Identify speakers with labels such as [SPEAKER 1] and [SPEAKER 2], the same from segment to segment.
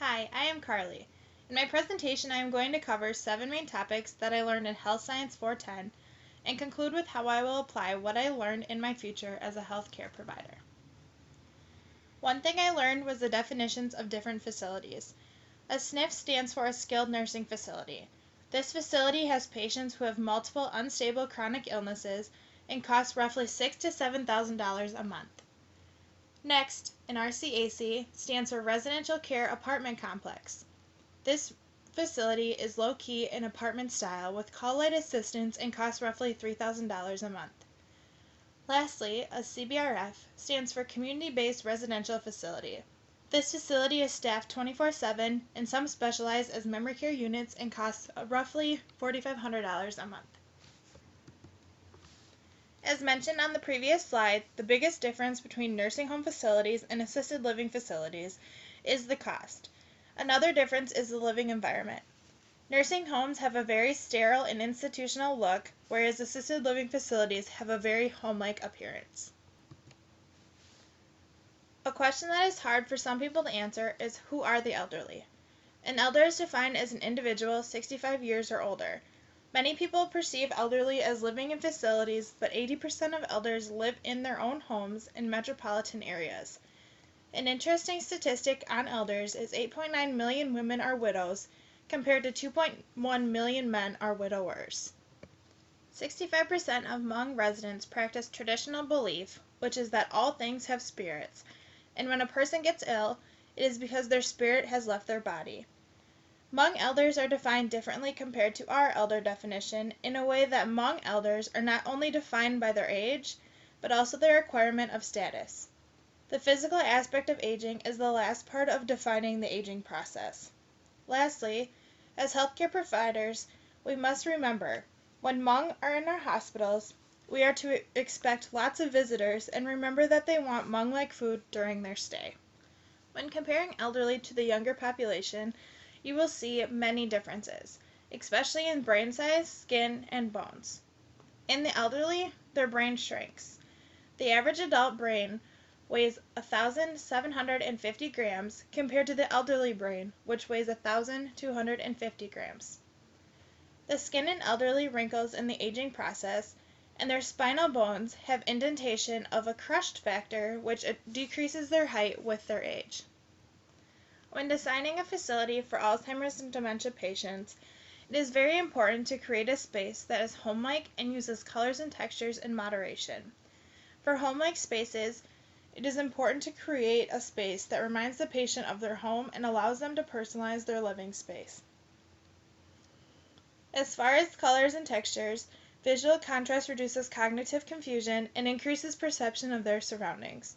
[SPEAKER 1] Hi, I am Carly. In my presentation, I am going to cover 7 main topics that I learned in Health Science 410 and conclude with how I will apply what I learned in my future as a healthcare provider. One thing I learned was the definitions of different facilities. A SNF stands for a skilled nursing facility. This facility has patients who have multiple unstable chronic illnesses and costs roughly $6,000 to $7,000 a month. Next, an RCAC stands for Residential Care Apartment Complex. This facility is low-key and apartment style with call light assistance and costs roughly $3,000 a month. Lastly, a CBRF stands for Community-Based Residential Facility. This facility is staffed 24/7 and some specialize as memory care units and costs roughly $4,500 a month. As mentioned on the previous slide, the biggest difference between nursing home facilities and assisted living facilities is the cost. Another difference is the living environment. Nursing homes have a very sterile and institutional look, whereas assisted living facilities have a very home-like appearance. A question that is hard for some people to answer is, who are the elderly? An elder is defined as an individual 65 years or older. Many people perceive elderly as living in facilities, but 80% of elders live in their own homes in metropolitan areas. An interesting statistic on elders is 8.9 million women are widows, compared to 2.1 million men are widowers. 65% of Hmong residents practice traditional belief, which is that all things have spirits, and when a person gets ill, it is because their spirit has left their body. Hmong elders are defined differently compared to our elder definition in a way that Hmong elders are not only defined by their age, but also their requirement of status. The physical aspect of aging is the last part of defining the aging process. Lastly, as healthcare providers, we must remember, when Hmong are in our hospitals, we are to expect lots of visitors and remember that they want Hmong-like food during their stay. When comparing elderly to the younger population, you will see many differences, especially in brain size, skin, and bones. In the elderly, their brain shrinks. The average adult brain weighs 1,750 grams compared to the elderly brain, which weighs 1,250 grams. The skin in elderly wrinkles in the aging process, and their spinal bones have indentation of a crushed factor, which decreases their height with their age. When designing a facility for Alzheimer's and dementia patients, it is very important to create a space that is home-like and uses colors and textures in moderation. For home-like spaces, it is important to create a space that reminds the patient of their home and allows them to personalize their living space. As far as colors and textures, visual contrast reduces cognitive confusion and increases perception of their surroundings.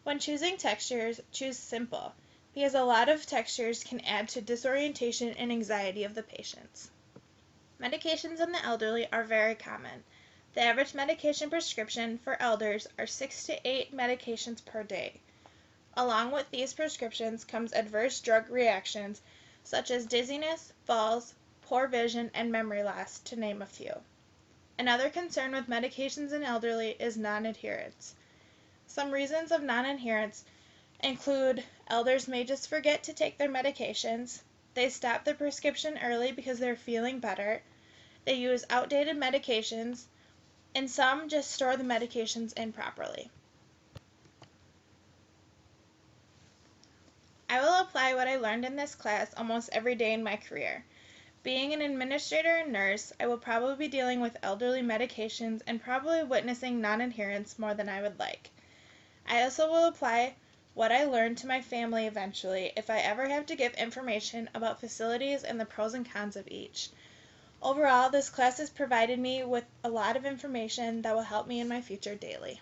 [SPEAKER 1] When choosing textures, choose simple, because a lot of textures can add to disorientation and anxiety of the patients. Medications in the elderly are very common. The average medication prescription for elders are 6 to 8 medications per day. Along with these prescriptions comes adverse drug reactions such as dizziness, falls, poor vision, and memory loss, to name a few. Another concern with medications in elderly is non-adherence. Some reasons of non-adherence include elders may just forget to take their medications, they stop their prescription early because they're feeling better, they use outdated medications, and some just store the medications improperly. I will apply what I learned in this class almost every day in my career. Being an administrator and nurse, I will probably be dealing with elderly medications and probably witnessing non-adherence more than I would like. I also will apply what I learned to my family eventually if I ever have to give information about facilities and the pros and cons of each. Overall, this class has provided me with a lot of information that will help me in my future daily.